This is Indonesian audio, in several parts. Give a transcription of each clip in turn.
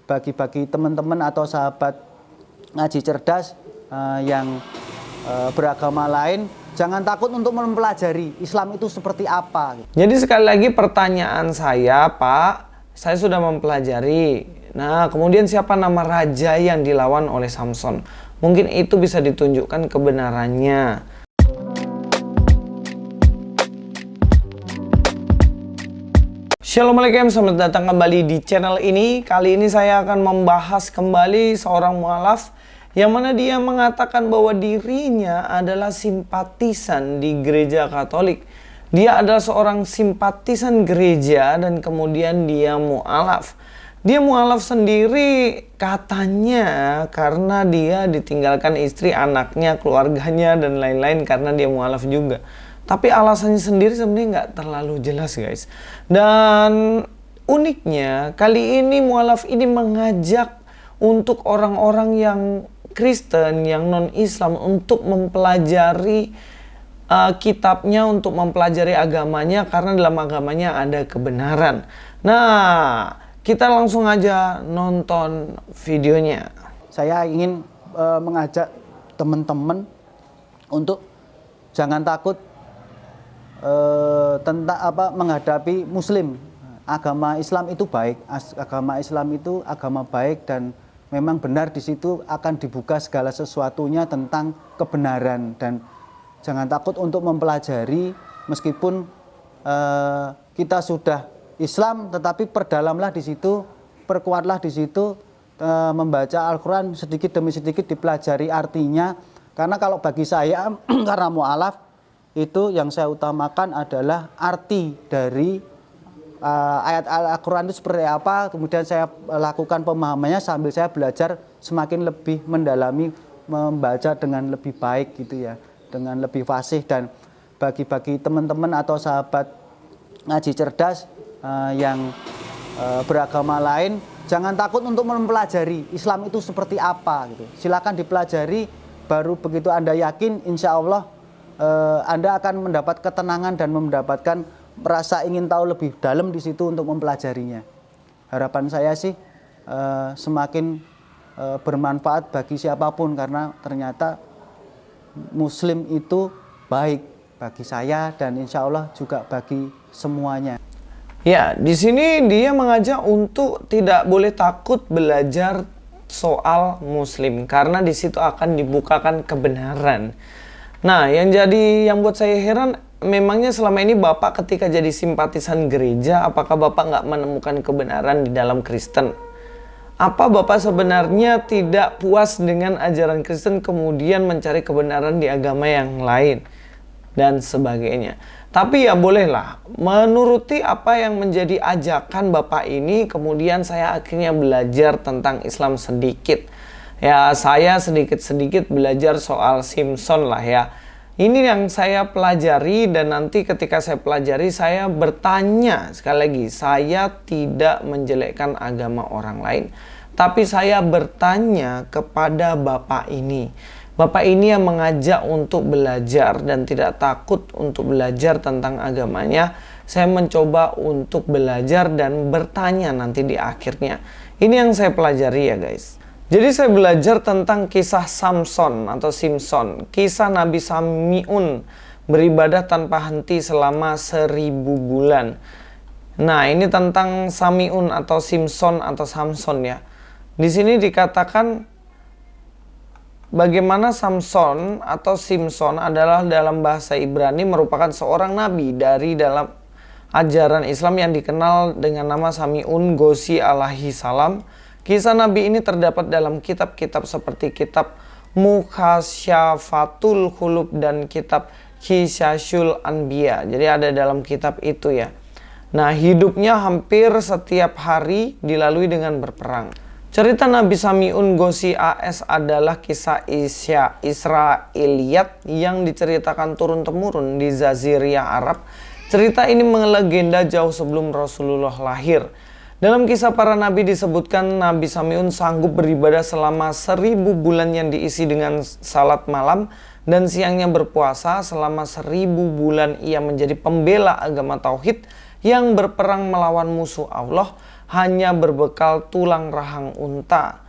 bagi teman-teman atau sahabat ngaji cerdas yang beragama lain, jangan takut untuk mempelajari Islam itu seperti apa. Jadi sekali lagi pertanyaan saya, Pak, saya sudah mempelajari. Nah, kemudian siapa nama raja yang dilawan oleh Samson? Mungkin itu bisa ditunjukkan kebenarannya. Assalamualaikum, selamat datang kembali di channel ini. Kali ini saya akan membahas kembali seorang mualaf yang mana dia mengatakan bahwa dirinya adalah simpatisan di gereja Katolik. Dia adalah seorang simpatisan gereja dan kemudian dia mualaf. Dia mualaf sendiri katanya karena dia ditinggalkan istri, anaknya, keluarganya dan lain-lain karena dia mualaf juga. Tapi alasannya sendiri sebenarnya nggak terlalu jelas, guys. Dan uniknya kali ini mualaf ini mengajak untuk orang-orang yang Kristen, yang non-Islam untuk mempelajari kitabnya, untuk mempelajari agamanya karena dalam agamanya ada kebenaran. Nah, kita langsung aja nonton videonya. Saya ingin mengajak teman-teman untuk jangan takut tentang menghadapi Muslim. Agama Islam itu baik, agama Islam itu agama baik dan memang benar di situ akan dibuka segala sesuatunya tentang kebenaran, dan jangan takut untuk mempelajari meskipun kita sudah Islam, tetapi perdalamlah di situ, perkuatlah di situ, membaca Al-Quran sedikit demi sedikit, dipelajari artinya. Karena kalau bagi saya karena mu'alaf itu yang saya utamakan adalah arti dari ayat Al-Quran itu seperti apa, kemudian saya lakukan pemahamannya sambil saya belajar semakin lebih mendalami, membaca dengan lebih baik gitu ya, dengan lebih fasih. Dan bagi teman-teman atau sahabat ngaji cerdas yang beragama lain, jangan takut untuk mempelajari Islam itu seperti apa gitu. Silakan dipelajari, baru begitu Anda yakin, insya Allah Anda akan mendapat ketenangan dan mendapatkan merasa ingin tahu lebih dalam di situ untuk mempelajarinya. Harapan saya sih semakin bermanfaat bagi siapapun, karena ternyata Muslim itu baik bagi saya dan insya Allah juga bagi semuanya. Ya, di sini dia mengajak untuk tidak boleh takut belajar soal Muslim karena di situ akan dibukakan kebenaran. Nah, yang buat saya heran, memangnya selama ini Bapak ketika jadi simpatisan gereja, apakah Bapak nggak menemukan kebenaran di dalam Kristen? Apa Bapak sebenarnya tidak puas dengan ajaran Kristen kemudian mencari kebenaran di agama yang lain dan sebagainya? Tapi ya bolehlah menuruti apa yang menjadi ajakan Bapak ini. Kemudian saya akhirnya belajar tentang Islam sedikit. Ya, saya sedikit-sedikit belajar soal Samson lah ya. Ini yang saya pelajari, dan nanti ketika saya pelajari saya bertanya, sekali lagi saya tidak menjelekkan agama orang lain, tapi saya bertanya kepada Bapak ini. Bapak ini yang mengajak untuk belajar dan tidak takut untuk belajar tentang agamanya. Saya mencoba untuk belajar dan bertanya nanti di akhirnya. Ini yang saya pelajari ya guys. Jadi saya belajar tentang kisah Samson atau Simpson, kisah Nabi Samiun beribadah tanpa henti selama 1000 bulan. Nah, ini tentang Samiun atau Simpson atau Samson ya. Di sini dikatakan bagaimana Samson atau Simpson adalah dalam bahasa Ibrani merupakan seorang nabi dari dalam ajaran Islam yang dikenal dengan nama Samiun Ghosi alaihi salam. Kisah Nabi ini terdapat dalam kitab-kitab seperti kitab Mukhasyafatul Khulub dan kitab Qisyasul Anbiya. Jadi ada dalam kitab itu ya. Nah, hidupnya hampir setiap hari dilalui dengan berperang. Cerita Nabi Samiun Ghosi AS adalah kisah Israiliyat yang diceritakan turun-temurun di Jaziriyah Arab. Cerita ini melegenda jauh sebelum Rasulullah lahir. Dalam kisah para nabi disebutkan Nabi Samiun sanggup beribadah selama 1000 bulan yang diisi dengan salat malam dan siangnya berpuasa. Selama 1000 bulan ia menjadi pembela agama tauhid yang berperang melawan musuh Allah. hanya berbekal tulang rahang unta.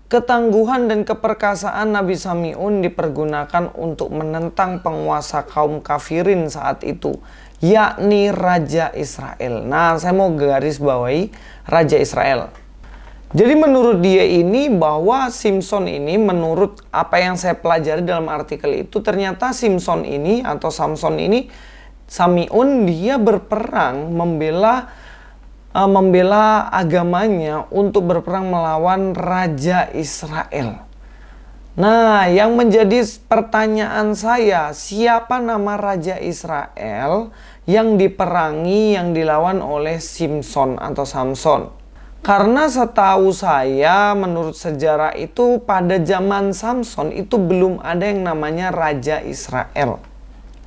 Ketangguhan dan keperkasaan Nabi Sami'un dipergunakan untuk menentang penguasa kaum kafirin saat itu, yakni Raja Israel. Nah, saya mau garis bawahi Raja Israel. Jadi menurut dia ini bahwa Simson ini, menurut apa yang saya pelajari dalam artikel itu, ternyata Simson ini atau Samson ini, Sami'un, dia berperang membela agamanya untuk berperang melawan Raja Israel. Nah, yang menjadi pertanyaan saya, siapa nama Raja Israel yang diperangi, yang dilawan oleh Simson atau Samson? Karena setahu saya, menurut sejarah itu pada zaman Samson itu belum ada yang namanya Raja Israel.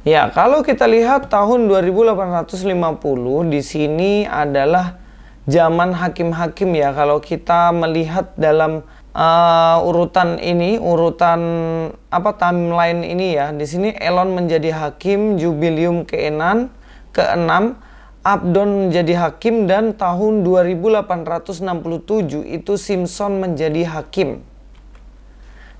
Ya, kalau kita lihat tahun 2850 di sini adalah zaman hakim-hakim ya. Kalau kita melihat dalam urutan timeline ini ya. Di sini Elon menjadi hakim jubilium ke-6, Abdon menjadi hakim, dan tahun 2867 itu Simson menjadi hakim.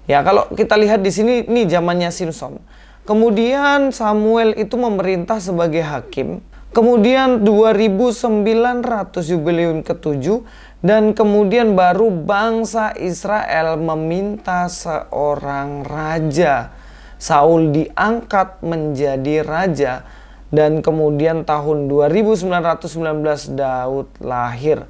Ya, kalau kita lihat di sini ini zamannya Simson. Kemudian Samuel itu memerintah sebagai hakim. Kemudian 2900 jubilium ke-7, dan kemudian baru bangsa Israel meminta seorang raja. Saul diangkat menjadi raja, dan kemudian tahun 2919 Daud lahir.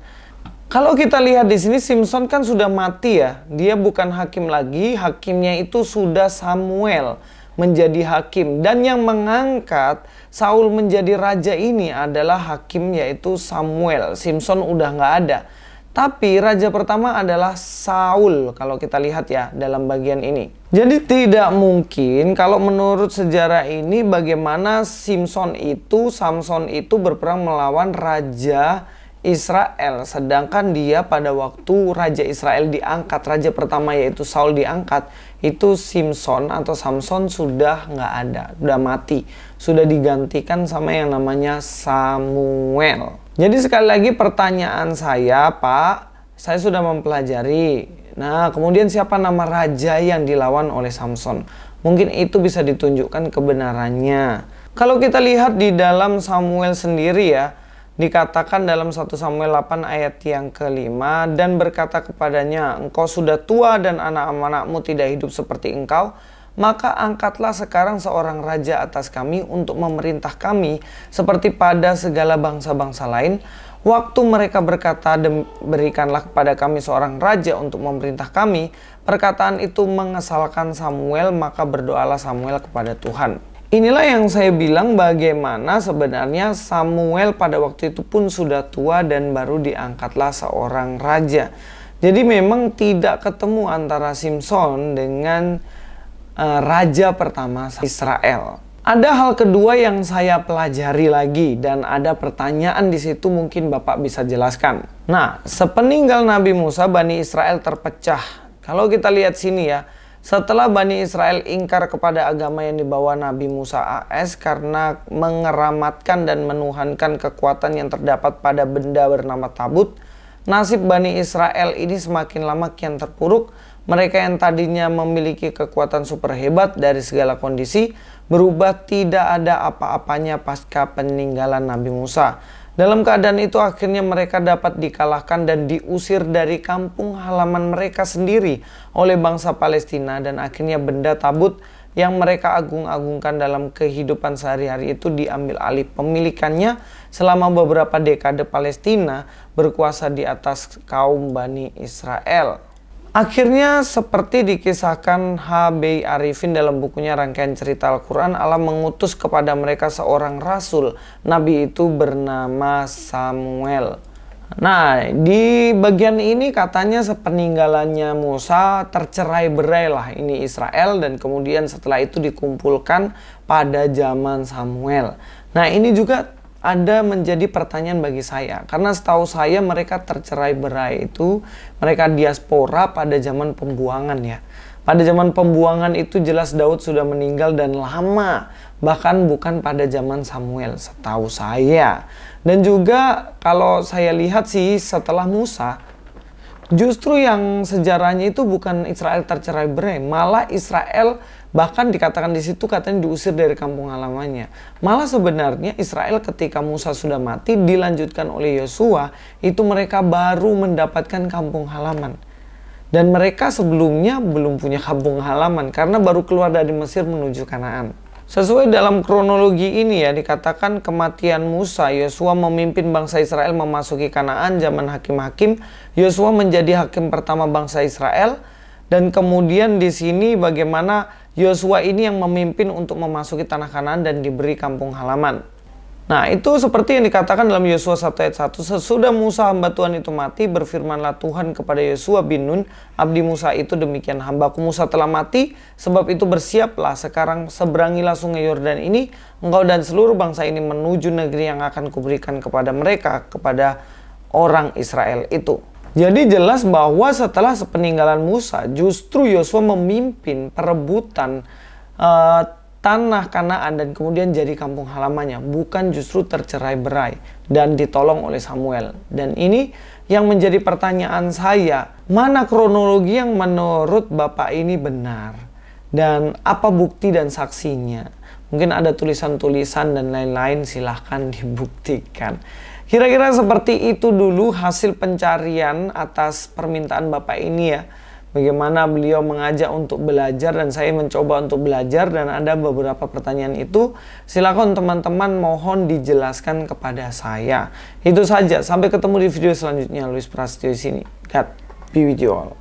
Kalau kita lihat di sini, Simson kan sudah mati ya. Dia bukan hakim lagi, hakimnya itu sudah Samuel menjadi hakim, dan yang mengangkat Saul menjadi raja ini adalah hakim, yaitu Samuel. Simson udah nggak ada, tapi raja pertama adalah Saul kalau kita lihat ya dalam bagian ini. Jadi tidak mungkin kalau menurut sejarah ini bagaimana Samson itu berperang melawan Raja Israel, sedangkan dia pada waktu Raja Israel diangkat, raja pertama yaitu Saul diangkat, itu Samson sudah nggak ada, udah mati, sudah digantikan sama yang namanya Samuel. Jadi sekali lagi pertanyaan saya, Pak, saya sudah mempelajari. Nah, kemudian siapa nama raja yang dilawan oleh Samson? Mungkin itu bisa ditunjukkan kebenarannya. Kalau kita lihat di dalam Samuel sendiri ya, dikatakan dalam 1 Samuel 8 ayat yang kelima, dan berkata kepadanya, engkau sudah tua dan anak-anakmu tidak hidup seperti engkau, maka angkatlah sekarang seorang raja atas kami untuk memerintah kami seperti pada segala bangsa-bangsa lain. Waktu mereka berkata, berikanlah kepada kami seorang raja untuk memerintah kami, perkataan itu mengesalkan Samuel, maka berdoalah Samuel kepada Tuhan. Inilah yang saya bilang bagaimana sebenarnya Samuel pada waktu itu pun sudah tua dan baru diangkatlah seorang raja. Jadi memang tidak ketemu antara Simson dengan raja pertama Israel. Ada hal kedua yang saya pelajari lagi dan ada pertanyaan di situ, mungkin Bapak bisa jelaskan. Nah, sepeninggal Nabi Musa, Bani Israel terpecah. Kalau kita lihat sini ya, setelah Bani Israel ingkar kepada agama yang dibawa Nabi Musa AS karena mengeramatkan dan menuhankan kekuatan yang terdapat pada benda bernama tabut, nasib Bani Israel ini semakin lama kian terpuruk. Mereka yang tadinya memiliki kekuatan super hebat dari segala kondisi berubah tidak ada apa-apanya pasca peninggalan Nabi Musa. Dalam keadaan itu akhirnya mereka dapat dikalahkan dan diusir dari kampung halaman mereka sendiri oleh bangsa Palestina, dan akhirnya benda tabut yang mereka agung-agungkan dalam kehidupan sehari-hari itu diambil alih pemilikannya selama beberapa dekade. Palestina berkuasa di atas kaum Bani Israel. Akhirnya seperti dikisahkan H.B. Arifin dalam bukunya Rangkaian Cerita Al-Quran, Allah mengutus kepada mereka seorang rasul. Nabi itu bernama Samuel. Nah, di bagian ini katanya sepeninggalannya Musa tercerai-berai lah ini Israel, dan kemudian setelah itu dikumpulkan pada zaman Samuel. Nah, ini juga ada menjadi pertanyaan bagi saya, karena setahu saya mereka tercerai-berai itu, mereka diaspora pada zaman pembuangan ya. Pada zaman pembuangan itu jelas Daud sudah meninggal dan lama, bahkan bukan pada zaman Samuel setahu saya. Dan juga kalau saya lihat sih setelah Musa, justru yang sejarahnya itu bukan Israel tercerai-berai, malah Israel bahkan dikatakan di situ katanya diusir dari kampung halamannya. Malah sebenarnya Israel ketika Musa sudah mati dilanjutkan oleh Yosua, itu mereka baru mendapatkan kampung halaman. Dan mereka sebelumnya belum punya kampung halaman karena baru keluar dari Mesir menuju Kanaan. Sesuai dalam kronologi ini ya, dikatakan kematian Musa, Yosua memimpin bangsa Israel memasuki Kanaan zaman hakim-hakim. Yosua menjadi hakim pertama bangsa Israel, dan kemudian di sini bagaimana Yosua ini yang memimpin untuk memasuki tanah Kanaan dan diberi kampung halaman. Nah, itu seperti yang dikatakan dalam Yosua 1 ayat 1. Sesudah Musa hamba Tuhan itu mati, berfirmanlah Tuhan kepada Yosua bin Nun, abdi Musa itu, demikian hambaku Musa telah mati, sebab itu bersiaplah sekarang seberangilah sungai Yordan ini, engkau dan seluruh bangsa ini menuju negeri yang akan kuberikan kepada mereka, kepada orang Israel itu. Jadi jelas bahwa setelah sepeninggalan Musa, justru Yosua memimpin perebutan tanah Kanaan dan kemudian jadi kampung halamannya, bukan justru tercerai-berai dan ditolong oleh Samuel. Dan ini yang menjadi pertanyaan saya, mana kronologi yang menurut Bapak ini benar? Dan apa bukti dan saksinya? Mungkin ada tulisan-tulisan dan lain-lain, silahkan dibuktikan. Kira-kira seperti itu dulu hasil pencarian atas permintaan Bapak ini ya. Bagaimana beliau mengajak untuk belajar dan saya mencoba untuk belajar, dan ada beberapa pertanyaan itu. Silakan teman-teman mohon dijelaskan kepada saya. Itu saja, sampai ketemu di video selanjutnya. Luis Prasetyo di sini. God be with you all.